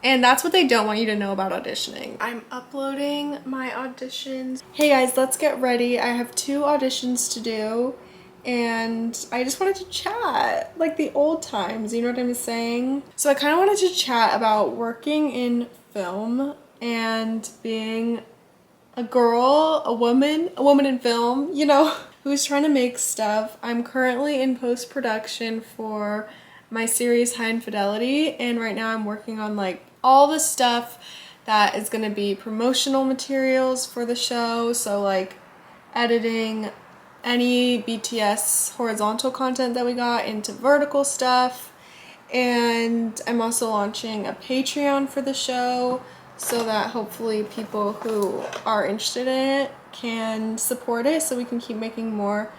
And that's what they don't want you to know about auditioning. I'm uploading my auditions. Hey guys, let's get ready. I have 2 auditions to do and I just wanted to chat like the old times, you know what I'm saying? So I kind of wanted to chat about working in film and being a girl, a woman in film, you know, who's trying to make stuff. I'm currently in post-production for my series High Infidelity, and right now I'm working on like all the stuff that is going to be promotional materials for the show, so like editing any BTS horizontal content that we got into vertical stuff. And I'm also launching a Patreon for the show so that hopefully people who are interested in it can support it so we can keep making more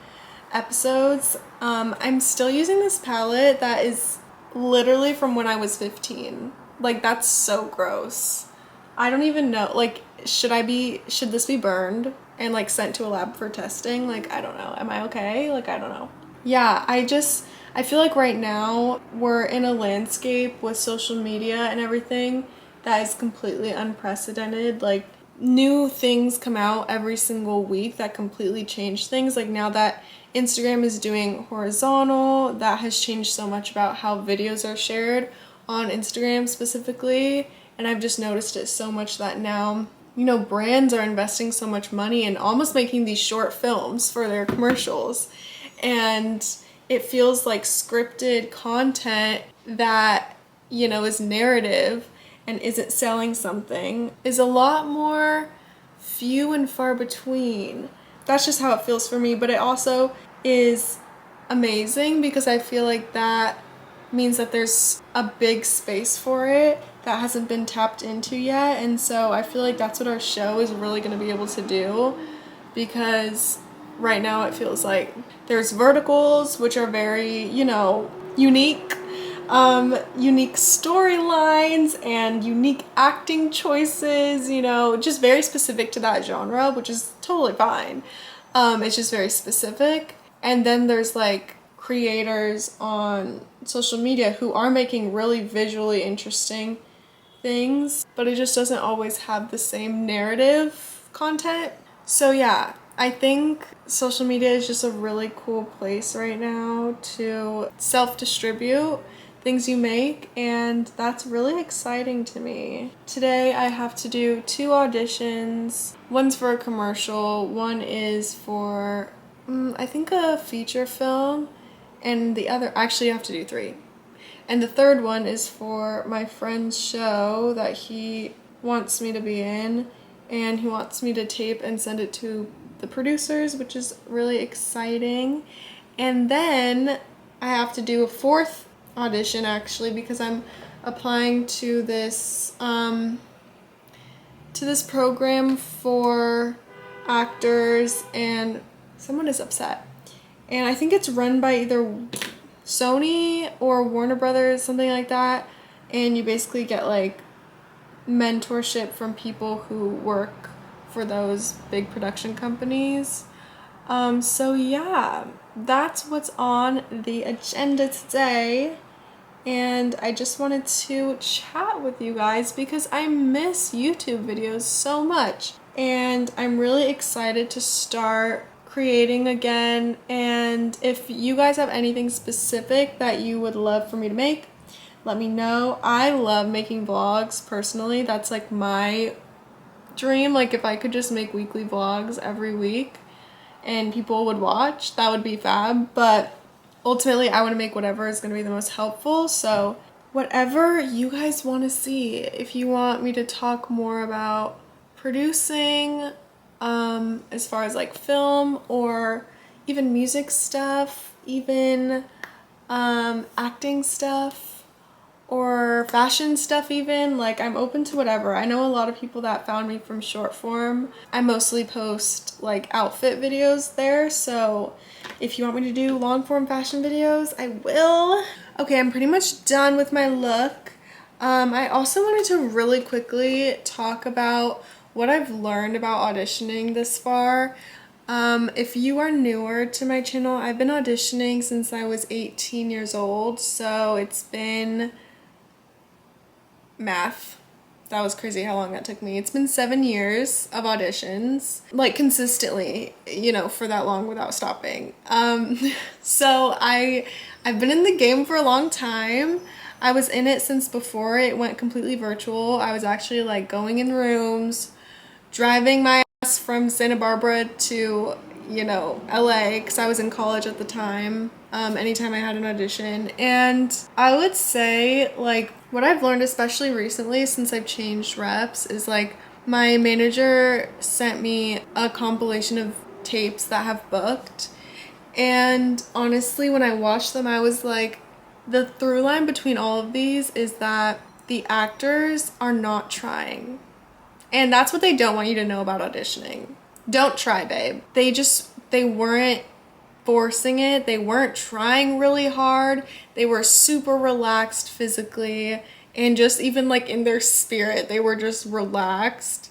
episodes. I'm still using this palette that is literally from when I was 15. Like, that's so gross. I don't even know, like, should this be burned and like sent to a lab for testing? Like, I don't know. Am I okay? Like, I don't know. Yeah, I feel like right now we're in a landscape with social media and everything that is completely unprecedented. Like, new things come out every single week that completely change things. Like, now that Instagram is doing horizontal, that has changed so much about how videos are shared on Instagram specifically. And I've just noticed it so much that now, you know, brands are investing so much money in almost making these short films for their commercials. And it feels like scripted content that, you know, is narrative and isn't selling something is a lot more few and far between. That's just how it feels for me, but it also is amazing because I feel like that means that there's a big space for it that hasn't been tapped into yet. And so I feel like that's what our show is really going to be able to do, because right now it feels like there's verticals, which are very, you know, unique storylines and unique acting choices, you know, just very specific to that genre, which is totally fine. It's just very specific. And then there's like creators on social media who are making really visually interesting things, but it just doesn't always have the same narrative content. So yeah, I think social media is just a really cool place right now to self-distribute things you make, and that's really exciting to me. Today I have to do 2 auditions. One's for a commercial, one is for I think a feature film, and the other, actually you have to do 3. And the third one is for my friend's show that he wants me to be in, and he wants me to tape and send it to the producers, which is really exciting. And then I have to do a 4th audition actually, because I'm applying to this program for actors, and someone is upset. And I think it's run by either Sony or Warner Brothers, something like that. And you basically get like mentorship from people who work for those big production companies. So yeah, that's what's on the agenda today. And I just wanted to chat with you guys because I miss YouTube videos so much. And I'm really excited to start creating again. And if you guys have anything specific that you would love for me to make, let me know. I love making vlogs personally. That's like my dream. Like, if I could just make weekly vlogs every week and people would watch, that would be fab. But ultimately I want to make whatever is going to be the most helpful. So whatever you guys want to see, if you want me to talk more about producing, as far as like film or even music stuff, even acting stuff, or fashion stuff even, like, I'm open to whatever. I know a lot of people that found me from short form. I mostly post like outfit videos there, so if you want me to do long form fashion videos, I will. Okay, I'm pretty much done with my look. I also wanted to really quickly talk about what I've learned about auditioning this far. If you are newer to my channel, I've been auditioning since I was 18 years old, so it's been Math. That was crazy how long that took me. It's been 7 years of auditions, like consistently, you know, for that long without stopping. So I've been in the game for a long time. I was in it since before it went completely virtual. I was actually like going in rooms, driving my ass from Santa Barbara to, you know, LA, because I was in college at the time, anytime I had an audition. And I would say, like, what I've learned, especially recently since I've changed reps, is like my manager sent me a compilation of tapes that have booked. And honestly, when I watched them, I was like, the through line between all of these is that the actors are not trying. And that's what they don't want you to know about auditioning. Don't try, babe. They weren't forcing it. They weren't trying really hard. They were super relaxed physically and just even like in their spirit, they were just relaxed.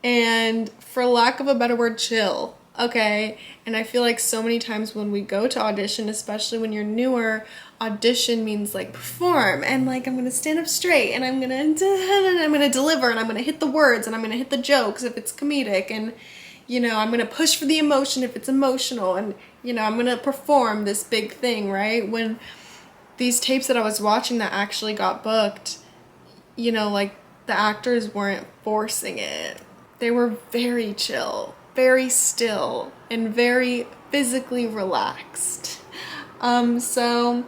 And for lack of a better word, chill. Okay. And I feel like so many times when we go to audition, especially when you're newer, audition means like perform and like I'm gonna stand up straight and I'm gonna deliver and I'm gonna hit the words and I'm gonna hit the jokes if it's comedic, and you know, I'm gonna push for the emotion if it's emotional, and you know, I'm gonna perform this big thing, right? When these tapes that I was watching that actually got booked, you know, like the actors weren't forcing it. They were very chill, very still, and very physically relaxed. So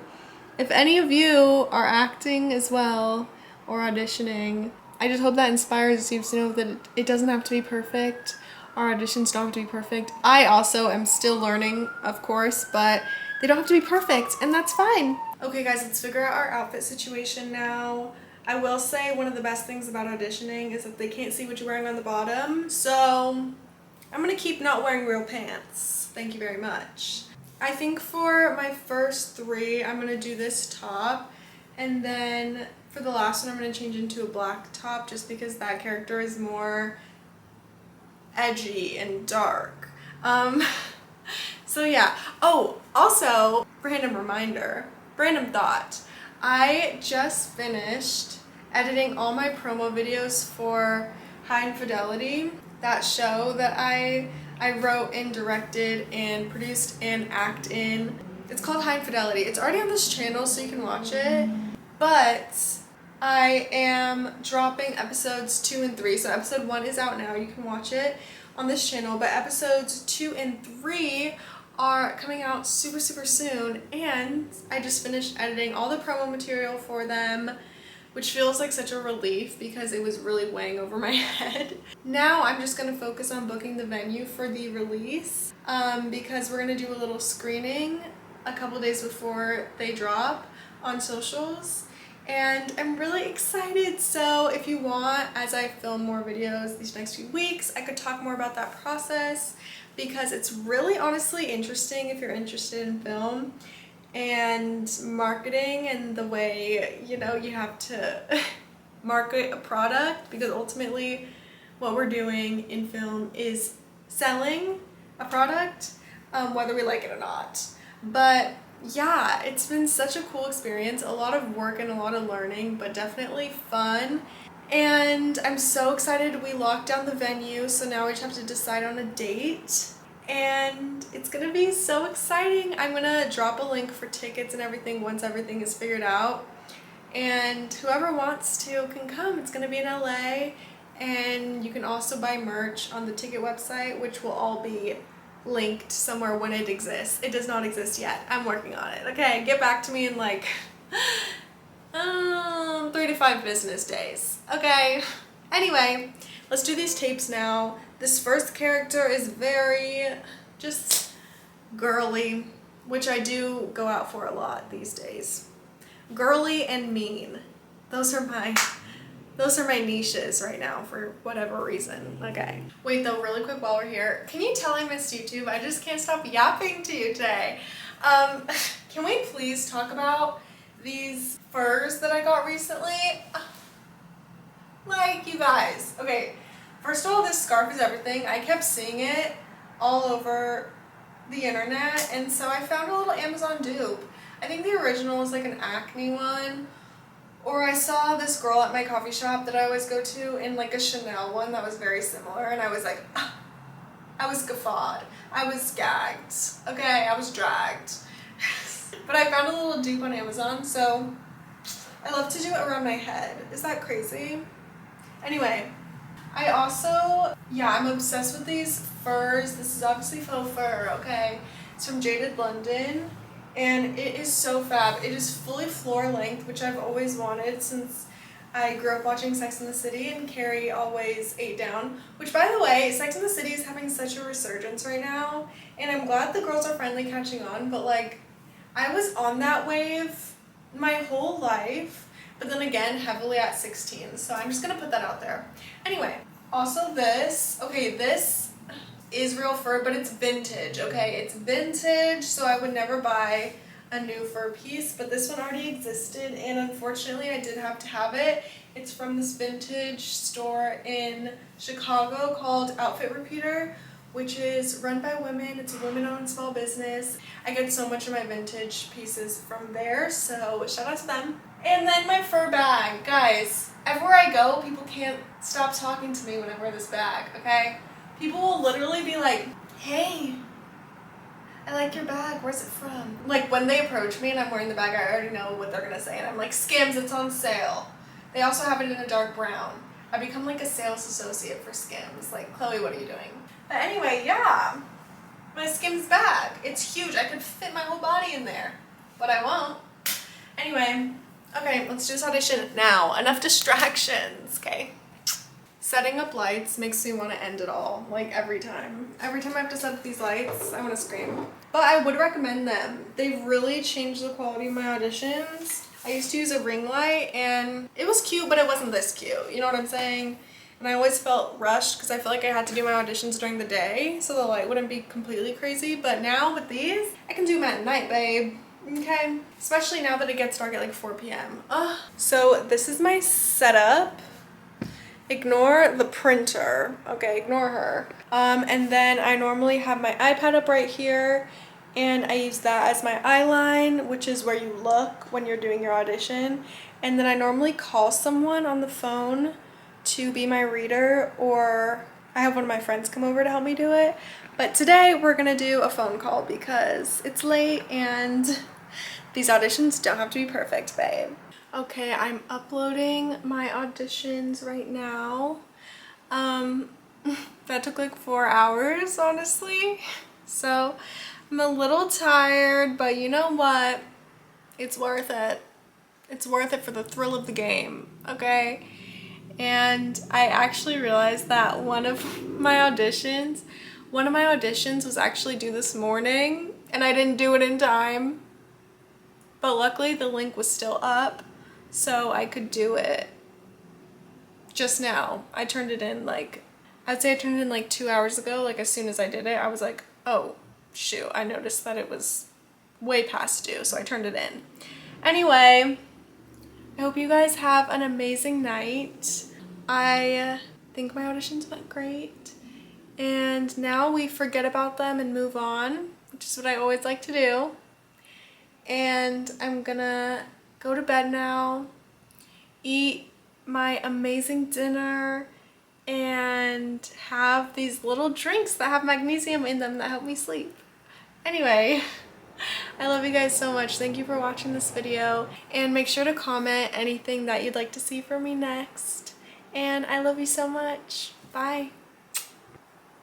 if any of you are acting as well or auditioning, I just hope that inspires you to know that it doesn't have to be perfect. Our auditions don't have to be perfect. I also am still learning, of course, but they don't have to be perfect, and that's fine. Okay guys, let's figure out our outfit situation now. I will say one of the best things about auditioning is that they can't see what you're wearing on the bottom, so I'm gonna keep not wearing real pants. Thank you very much. I think for my first 3, I'm gonna do this top, and then for the last one, I'm gonna change into a black top just because that character is more edgy and dark. So yeah. Oh, also, random reminder, random thought. I just finished editing all my promo videos for High Infidelity, that show that I wrote and directed and produced and act in. It's called High Infidelity. It's already on this channel so you can watch it, but I am dropping episodes 2 and 3. So episode 1 is out now, you can watch it on this channel, but episodes 2 and 3 are coming out super soon, and I just finished editing all the promo material for them, which feels like such a relief because it was really weighing over my head. Now I'm just gonna focus on booking the venue for the release, because we're gonna do a little screening a couple days before they drop on socials, and I'm really excited. So if you want, as I film more videos these next few weeks, I could talk more about that process, because it's really honestly interesting if you're interested in film and marketing and the way, you know, you have to market a product, because ultimately what we're doing in film is selling a product, whether we like it or not. But yeah, it's been such a cool experience, a lot of work and a lot of learning, but definitely fun. And I'm so excited we locked down the venue, so now we just have to decide on a date. And it's gonna be so exciting. I'm gonna drop a link for tickets and everything once everything is figured out. And whoever wants to can come. It's gonna be in LA, and you can also buy merch on the ticket website, which will all be linked somewhere when it exists. It does not exist yet. I'm working on it. Okay, get back to me in like 3 to 5 business days. Okay. Anyway, let's do these tapes now. This first character is very just girly, which I do go out for a lot these days. Girly and mean. Those are my niches right now for whatever reason. Okay. Wait though, really quick while we're here. Can you tell I missed YouTube? I just can't stop yapping to you today. Can we please talk about these furs that I got recently? Like, you guys. Okay, first of all, this scarf is everything. I kept seeing it all over the internet, and so I found a little Amazon dupe. I think the original was like an acne one, Or I saw this girl at my coffee shop that I always go to in like a Chanel one that was very similar, and I was like, ah, I was guffawed. I was gagged. Okay, I was dragged. But I found a little dupe on Amazon, so I love to do it around my head. Is that crazy? Anyway, I also, yeah, I'm obsessed with these furs. This is obviously faux fur, okay? It's from Jaded London, and it is so fab. It is fully floor length, which I've always wanted since I grew up watching Sex and the City, and Carrie always ate down. Which, by the way, Sex and the City is having such a resurgence right now, and I'm glad the girls are finally catching on, but like, I was on that wave my whole life, but then again, heavily at 16, so I'm just gonna put that out there. Anyway, also this, okay, this is real fur, but it's vintage, okay? It's vintage, so I would never buy a new fur piece, but this one already existed, and unfortunately I did have to have it. It's from this vintage store in Chicago called Outfit Repeater, which is run by women. It's a women-owned small business. I get so much of my vintage pieces from there, so shout out to them. And then my fur bag. Guys, everywhere I go, people can't stop talking to me when I wear this bag, okay? People will literally be like, hey, I like your bag, where's it from? Like, when they approach me and I'm wearing the bag, I already know what they're gonna say, and I'm like, Skims, it's on sale. They also have it in a dark brown. I become like a sales associate for Skims. Like, Chloe, what are you doing? But anyway, yeah, my Skims bag. It's huge. I could fit my whole body in there, but I won't. Anyway, okay, let's do this audition now. Enough distractions, okay? Setting up lights makes me want to end it all, like every time. Every time I have to set up these lights, I want to scream. But I would recommend them. They've really changed the quality of my auditions. I used to use a ring light, and it was cute, but it wasn't this cute. You know what I'm saying? And I always felt rushed because I feel like I had to do my auditions during the day so the light wouldn't be completely crazy. But now with these, I can do them at night, babe. Okay? Especially now that it gets dark at like 4 p.m. So this is my setup. Ignore the printer. Okay, ignore her. And then I normally have my iPad up right here, and I use that as my eye line, which is where you look when you're doing your audition. And then I normally call someone on the phone to be my reader, or I have one of my friends come over to help me do it. But today we're gonna do a phone call because it's late and these auditions don't have to be perfect, babe. Okay, I'm uploading my auditions right now. That took like 4 hours, honestly. So I'm a little tired, but you know what? It's worth it. It's worth it for the thrill of the game, okay? And I actually realized that one of my auditions was actually due this morning, and I didn't do it in time. But luckily the link was still up, so I could do it just now. I turned it in like, I'd say I turned it in like 2 hours ago. Like as soon as I did it, I was like, oh shoot, I noticed that it was way past due, so I turned it in. Anyway, I hope you guys have an amazing night. I think my auditions went great, and now we forget about them and move on, which is what I always like to do. And I'm gonna go to bed now, eat my amazing dinner, and have these little drinks that have magnesium in them that help me sleep. Anyway, I love you guys so much. Thank you for watching this video, and make sure to comment anything that you'd like to see from me next. And I love you so much. Bye.